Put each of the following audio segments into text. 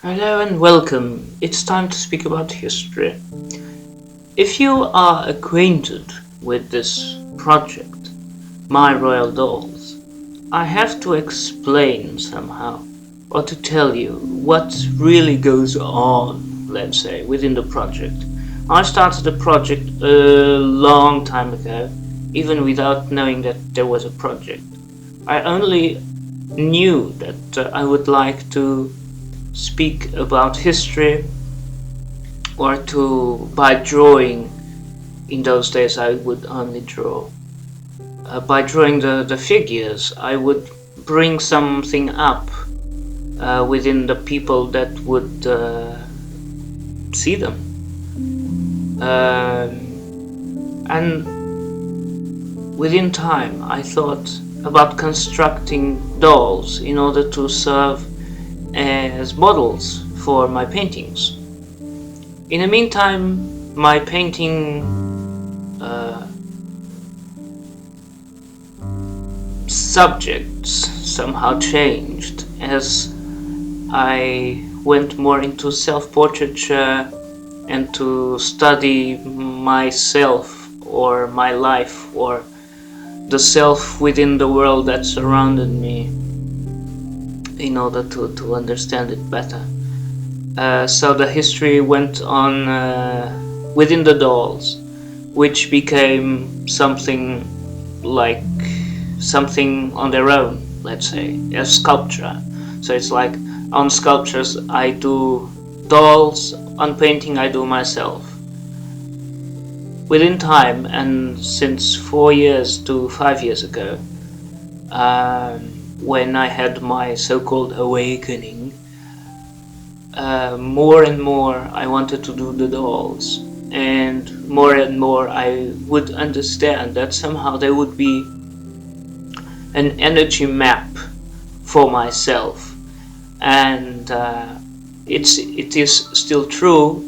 Hello and welcome. It's time to speak about history. If you are acquainted with this project, Myroyaldolls, I have to explain somehow, or to tell you what really goes on, let's say, within the project. I started the project a long time ago, even without knowing that there was a project. I only knew that I would like to speak about history or to by drawing. In those days I would only draw. By drawing the figures I would bring something up within the people that would see them, and within time I thought about constructing dolls in order to serve as models for my paintings. In the meantime, my painting subjects somehow changed as I went more into self-portraiture and to study myself or my life or the self within the world that surrounded me in order to understand it better. So the history went on within the dolls, which became something like something on their own, let's say, as sculpture. So it's like on sculptures I do dolls, on painting I do myself. Within time, and since 4 years to 5 years ago, when I had my so-called awakening, more and more I wanted to do the dolls, and more I would understand that somehow there would be an energy map for myself, and it is still true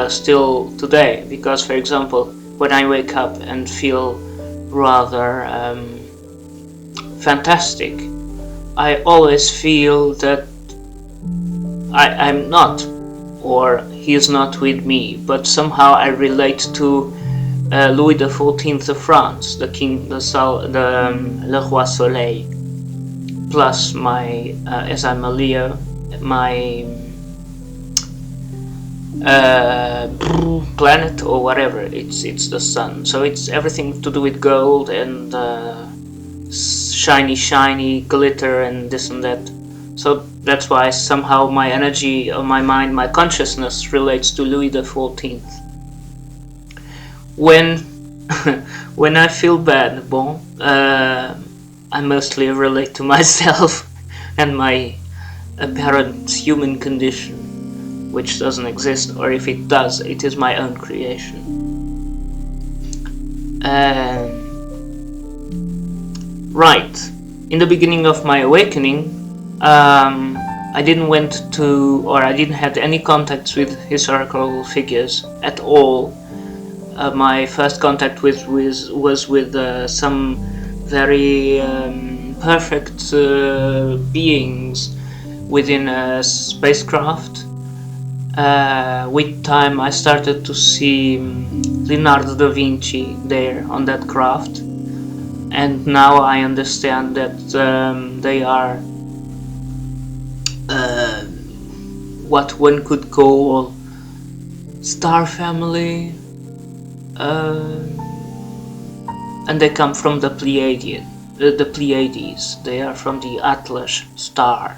still today, because for example when I wake up and feel rather fantastic, I always feel that I'm not, or he is not with me, but somehow I relate to Louis XIV of France, the king, Le Roi Soleil, plus my, as I'm a Leo, my planet or whatever, it's the sun, so it's everything to do with gold and shiny glitter and this and that. So that's why somehow my energy or my mind, my consciousness relates to Louis XIV. When when I feel bad, I mostly relate to myself and my apparent human condition, which doesn't exist, or if it does, it is my own creation. Right, in the beginning of my awakening, I didn't have any contacts with historical figures at all. My first contact was with some very perfect beings within a spacecraft. With time I started to see Leonardo da Vinci there on that craft, and now I understand that they are what one could call star family, and they come from the Pleiades. They are from the Atlas star.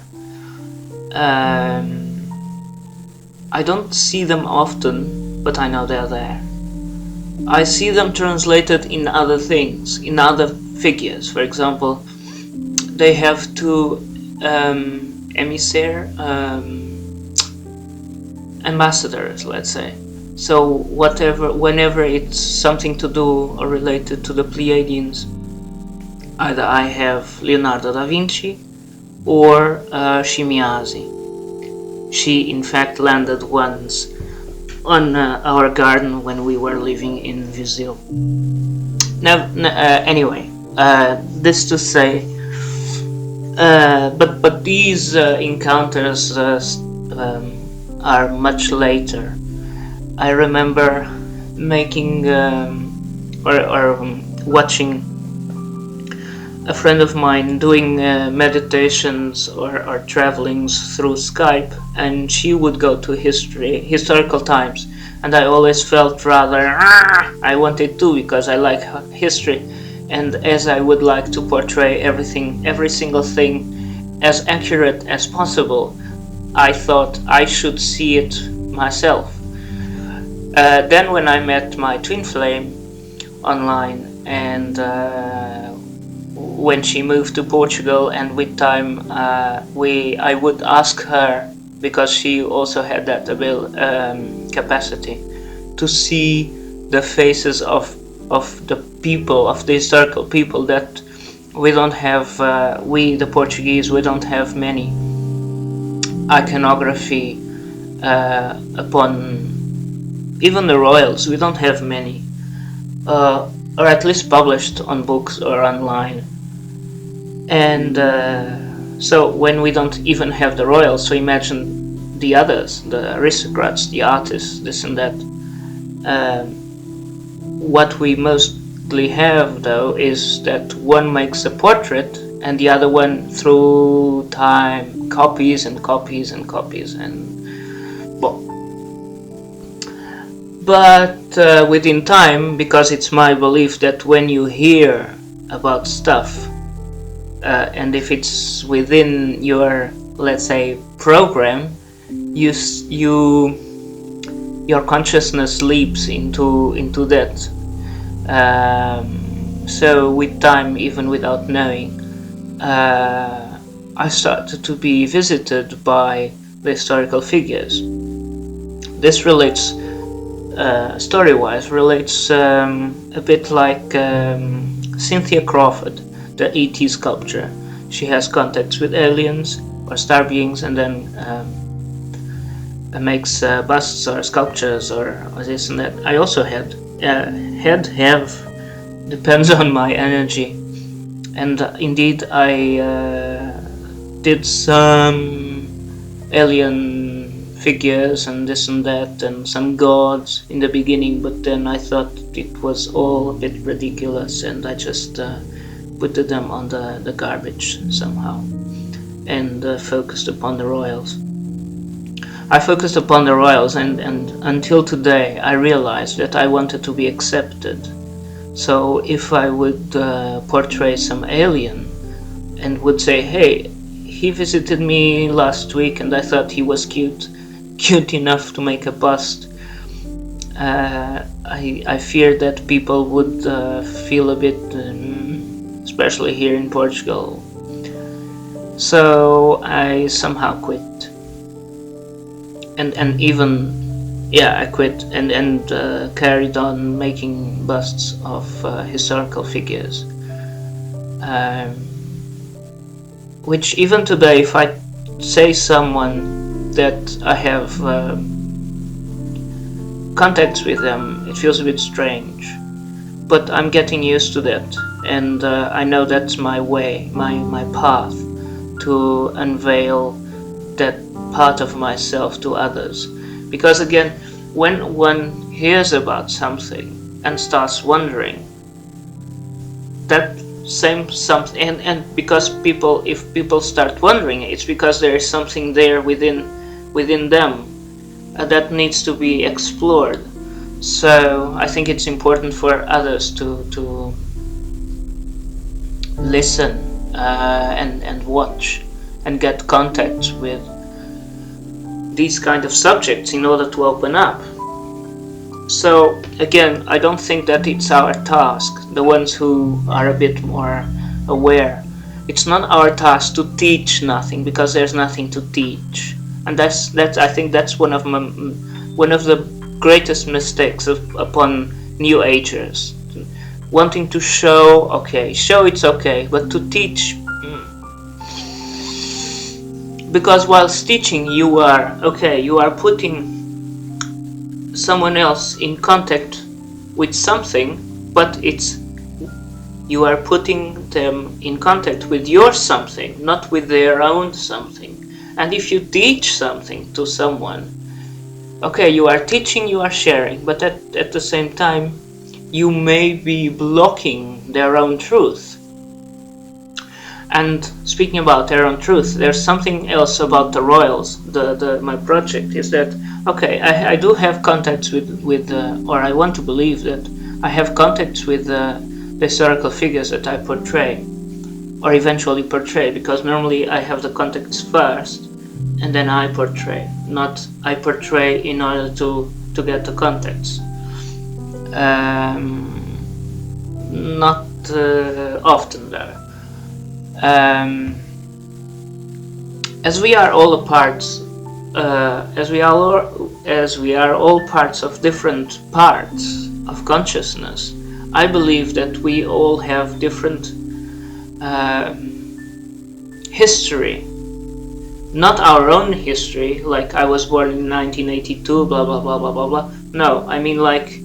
I don't see them often, but I know they're there. I see them translated in other things, in other figures. For example, they have two ambassadors, let's say. So whenever it's something to do or related to the Pleiadians, either I have Leonardo da Vinci or Shimiazi. She in fact landed once on our garden when we were living in Vizil. Anyway, this to say, but these encounters are much later. I remember making watching a friend of mine doing meditations or travelings through Skype, and she would go to historical times, and I always felt rather I wanted to, because I like history, and as I would like to portray every single thing as accurate as possible, I thought I should see it myself. Then when I met my twin flame online, and when she moved to Portugal, and with time I would ask her, because she also had that capacity, to see the faces of the people, of the historical people that we don't have. We, the Portuguese, we don't have many iconography upon even the royals. We don't have many, or at least published on books or online. And so when we don't even have the royals, so imagine the others, the aristocrats, the artists, this and that. What we mostly have, though, is that one makes a portrait and the other one, through time, copies and copies and copies, and well. But within time, because it's my belief that when you hear about stuff, and if it's within your, let's say, program, your consciousness leaps into that. So with time, even without knowing, I started to be visited by the historical figures. This relates, story-wise, relates a bit like Cynthia Crawford, the E.T. sculpture. She has contacts with aliens or star beings, and then makes busts or sculptures or this and that. I also have, depends on my energy. And indeed, I did some alien figures and this and that, and some gods in the beginning, but then I thought it was all a bit ridiculous, and I just put them on the garbage somehow, and focused upon the royals. I focused upon the royals, and until today I realized that I wanted to be accepted. So if I would portray some alien and would say, hey, he visited me last week and I thought he was cute enough to make a bust, I fear that people would feel a bit, especially here in Portugal. So I somehow quit. And even, yeah, I quit and carried on making busts of historical figures. Which even today, if I say someone that I have contacts with them, it feels a bit strange. But I'm getting used to that, and I know that's my way, my path to unveil that part of myself to others. Because again, when one hears about something and starts wondering, that same something, and because if people start wondering, it's because there is something there within them that needs to be explored. So I think it's important for others to listen and watch and get contact with these kind of subjects in order to open up. So again, I don't think that it's our task, the ones who are a bit more aware, it's not our task to teach nothing, because there's nothing to teach. And that's I think that's one of the greatest mistakes upon New Agers, wanting to show it's okay, but to teach, because whilst teaching you are putting someone else in contact with something, but you are putting them in contact with your something, not with their own something. And if you teach something to someone, okay, you are teaching, you are sharing, but at the same time, you may be blocking their own truth. And speaking about their own truth, there's something else about the royals. My project is that, okay, I do have contacts with or I want to believe that I have contacts with the historical figures that I portray, or eventually portray, because normally I have the contacts first, and then I portray. Not I portray in order to get the contacts. Not often though. As we are all parts, as we are all parts of different parts of consciousness, I believe that we all have different history. Not our own history, like I was born in 1982, blah blah blah blah blah blah. No, I mean like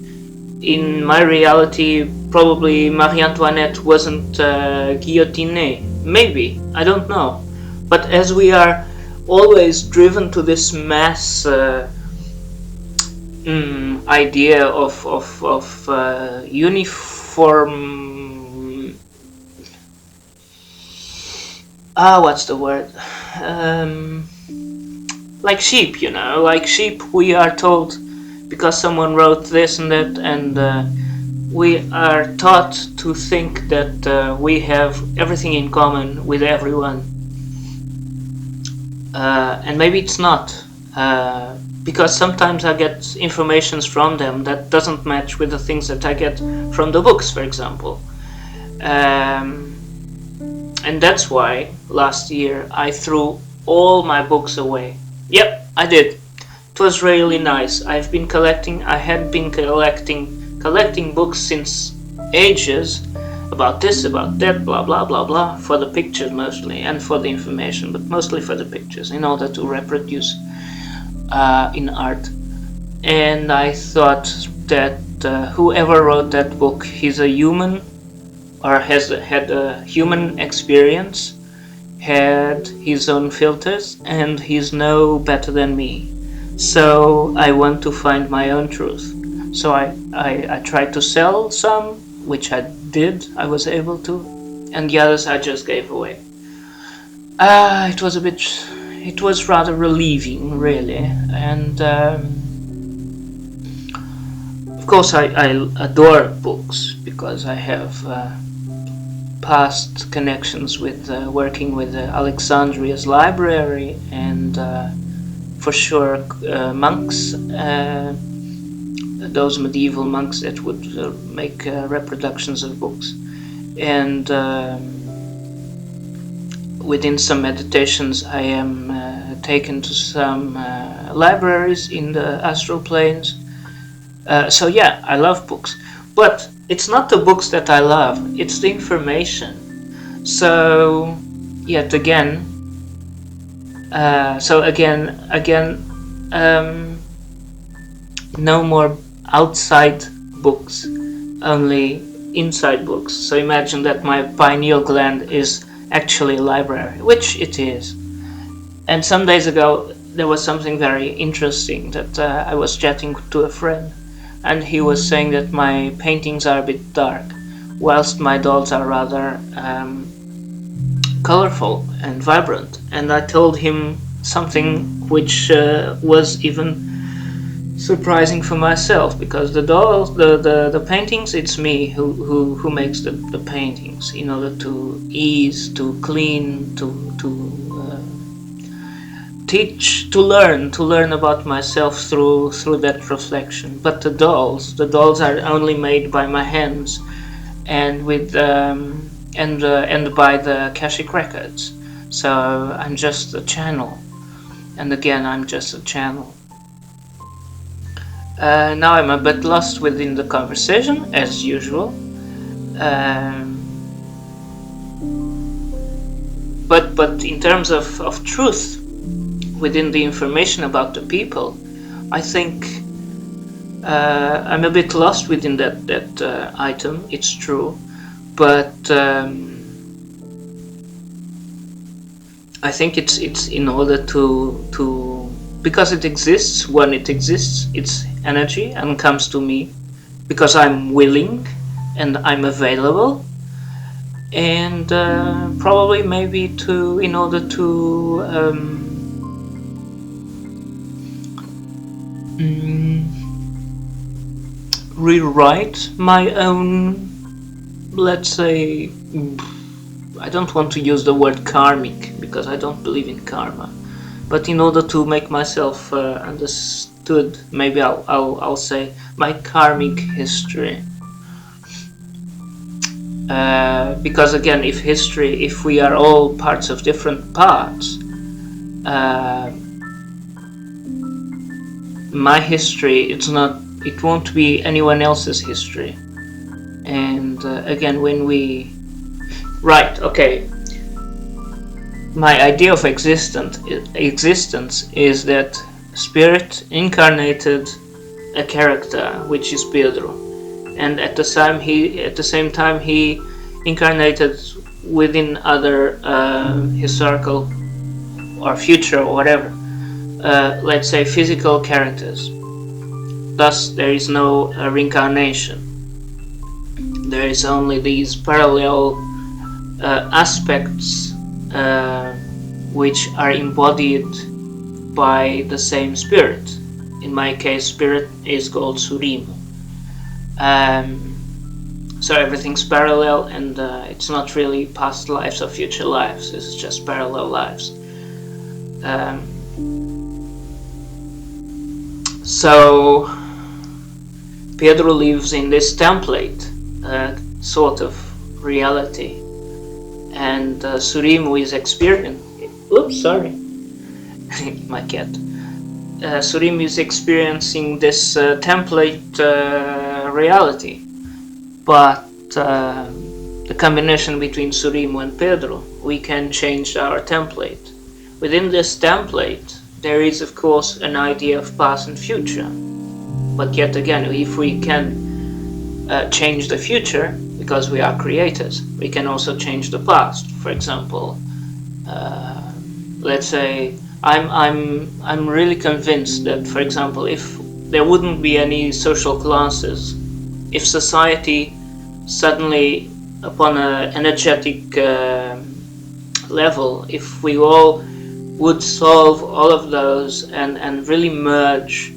in my reality, probably Marie Antoinette wasn't guillotinée. Maybe, I don't know. But as we are always driven to this mass idea of uniform... what's the word? Like sheep, you know, like sheep we are told, because someone wrote this and that, and we are taught to think that we have everything in common with everyone. And maybe it's not, because sometimes I get informations from them that doesn't match with the things that I get from the books, for example. And that's why last year I threw all my books away. Yep, I did. It was really nice. I had been collecting books since ages, about this, about that, blah blah blah blah, for the pictures mostly, and for the information, but mostly for the pictures, in order to reproduce in art. And I thought that whoever wrote that book, he's a human, or had a human experience, had his own filters, and he's no better than me. So I want to find my own truth. So I tried to sell some, which I did, I was able to, and the others I just gave away. It was rather relieving, really, and of course I adore books, because I have past connections with working with Alexandria's library, and for sure monks, those medieval monks that would make reproductions of books. And within some meditations I am taken to some libraries in the astral planes. So yeah, I love books, but it's not the books that I love, it's the information. So yet again, no more outside books, only inside books. So imagine that my pineal gland is actually a library, which it is. And some days ago there was something very interesting, that I was chatting to a friend, and he was saying that my paintings are a bit dark, whilst my dolls are rather colorful and vibrant. And I told him something which was even surprising for myself, because the dolls, the paintings, it's me who makes the paintings in order to ease, to clean, to teach, to learn about myself through that reflection. But the dolls are only made by my hands, and with and by the Akashic records. So I'm just a channel, and again I'm just a channel. Now I'm a bit lost within the conversation, as usual. But in terms of truth within the information about the people, I think I'm a bit lost within that item. It's true, but I think it's in order to because it exists. When it exists, it's energy and comes to me because I'm willing and I'm available, and probably maybe to in order to rewrite my own, let's say, I don't want to use the word karmic because I don't believe in karma, but in order to make myself understood, maybe I'll say my karmic history. Because again, if we are all parts of different parts, my history, it won't be anyone else's history. And again, when we okay, my idea of existence is that spirit incarnated a character, which is Pedro, and at the same time he incarnated within other historical or future or whatever, let's say, physical characters. Thus, there is no reincarnation. There is only these parallel aspects which are embodied by the same spirit. In my case, spirit is called Surim. So everything's parallel, and it's not really past lives or future lives. It's just parallel lives. So Pedro lives in this template sort of reality, and Surim is experiencing. Oops, sorry, my cat. Surim is experiencing this template reality, but the combination between Surim and Pedro, we can change our template. Within this template, there is of course an idea of past and future, but yet again, if we can change the future, because we are creators, we can also change the past. For example, let's say I'm really convinced that, for example, if there wouldn't be any social classes, if society suddenly, upon an energetic level, if we all would solve all of those and really merge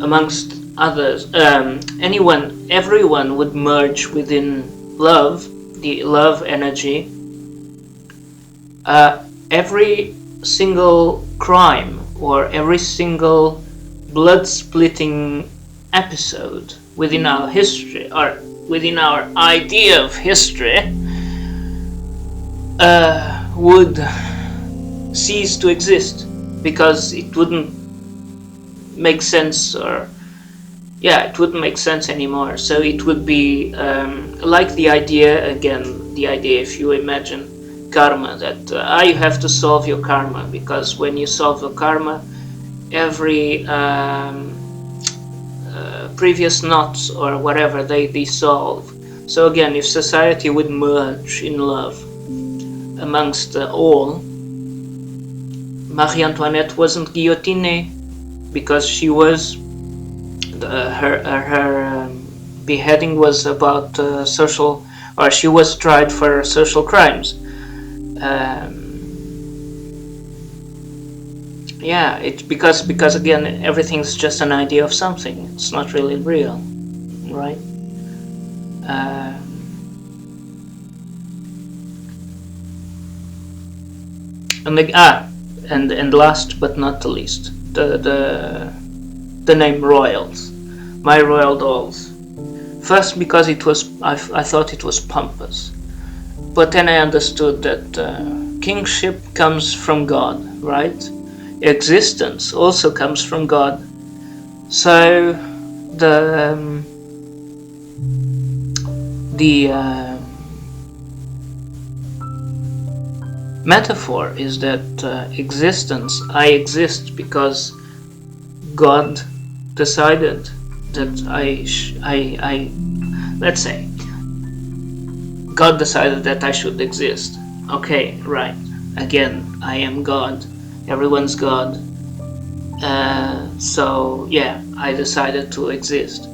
amongst others, everyone would merge within love, the love energy. Every single crime or every single blood-splitting episode within our history, or within our idea of history, would cease to exist, because it wouldn't make sense, or it wouldn't make sense anymore. So it would be like the idea, if you imagine karma, that you have to solve your karma, because when you solve the karma, every previous knots or whatever, they dissolve. So again, if society would merge in love amongst all, Marie Antoinette wasn't guillotinée because she was her beheading was about social, or she was tried for social crimes. It's because again, everything's just an idea of something. It's not really real, right? And last but not the least, the name Royals, Myroyaldolls. First, because I thought it was pompous, but then I understood that kingship comes from God, right? Existence also comes from God. So the metaphor is that existence, I exist because God decided that let's say God decided that I should exist. Okay, right. again, I am God, everyone's God. So yeah, I decided to exist.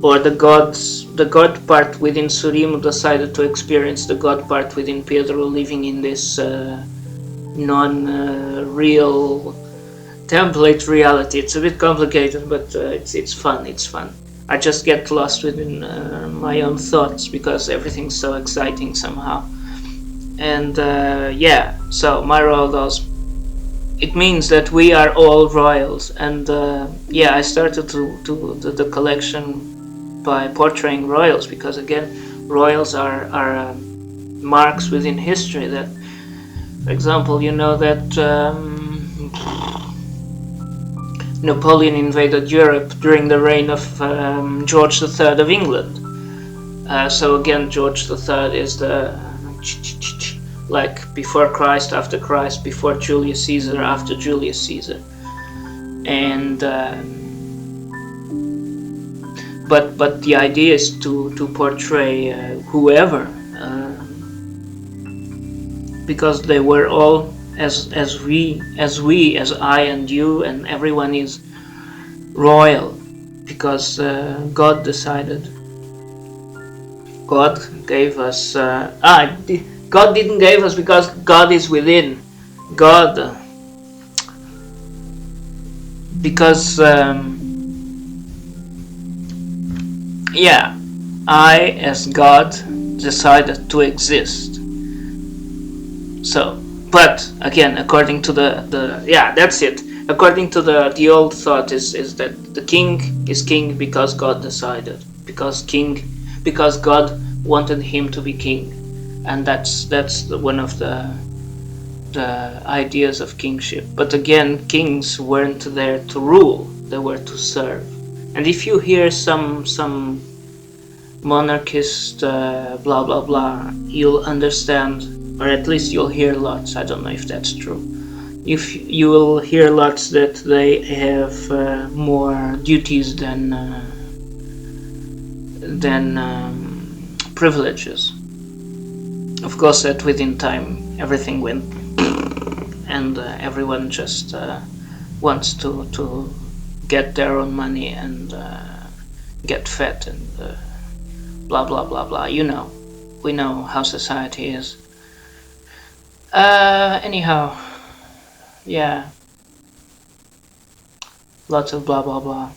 Or the God part within Surimo decided to experience the God part within Pedro, living in this non-real template reality. It's a bit complicated, but it's fun. It's fun. I just get lost within my own thoughts because everything's so exciting somehow. And yeah, so Myroyaldolls, it means that we are all royals. And yeah, I started to the collection by portraying royals because, again, royals are marks within history. That, for example, you know that Napoleon invaded Europe during the reign of George III of England. So again, George III is the like before Christ, after Christ, before Julius Caesar, after Julius Caesar. And but the idea is to portray whoever, because they were all as I and you and everyone is royal, because God decided. God gave us. God didn't give us because God is within. God, because yeah, I as God decided to exist. So, but again, according to the yeah, that's it. According to the old thought is that the king is king because God decided, because God wanted him to be king, and that's one of the ideas of kingship. But again, kings weren't there to rule; they were to serve. And if you hear some monarchist blah blah blah, you'll understand, or at least you'll hear lots. I don't know if that's true. If you will hear lots that they have more duties than privileges. Of course, that within time everything went, and everyone just wants to get their own money and get fat and blah blah blah blah. You know, we know how society is. Anyhow, yeah, lots of blah blah blah.